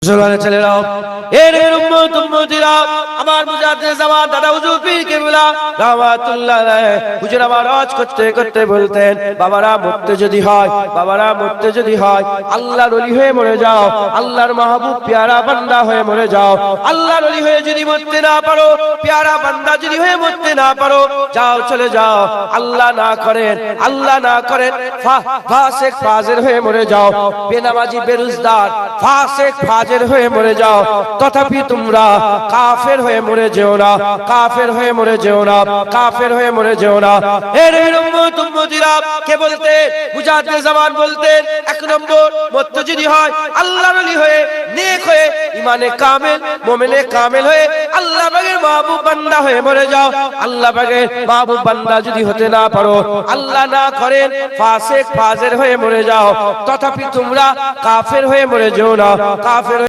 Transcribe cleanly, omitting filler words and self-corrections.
মুসলমানের ছেলেরাও, এর উম্মত উম্মতিরা, আমার মুজাদ্দিদ জামান দাদা হুজুর পীর কেবলা রাহমাতুল্লাহ আলাইহি হুজুর আমার ওয়াজ করতে করতে বলতেন, বাবারা মরতে যদি হয়, বাবারা মরতে যদি হয়, আল্লাহর ওলি হয়ে মরে যাও, আল্লাহর মাহবুব পেয়ারা বান্দা হয়ে মরে যাও। আল্লাহর ওলি হয়ে যদি মরতে না পারো, পেয়ারা বান্দা যদি হয়ে মরতে না পারো, যাও চলে যাও। আল্লাহ না করেন, আল্লাহ না করেন ফাসিক ফাজির হয়ে মরে যাও, বেনামাজি বেরুজদার ফাসিক ফাজির হয়ে মরে যাও। তথাপি তোমরা কাফের হয়ে মরে যেও না, কাফের হয়ে মরে যেও না, কাফের হয়ে মরে যেও না। এর উম্মত উম্মতিরা কে বলতে? মুজাদ্দিদ জামান বলতেন, এক নম্বর মরতে যদি হয় আল্লাহর ওলি হয়ে, নেক হয়ে, ইমানে কামেল, মুমিনে কামেল হয়ে, আল্লাহ পাকের মাহবুব বান্দা হয়ে মরে যাও। আল্লাহ পাকের মাহবুব বান্দা যদি হতে না পারো, আল্লাহ না করেন ফাসিক ফাজির হয়ে মরে যাও। তথাপি তোমরা কাফের হয়ে মরে যেও না, কাফের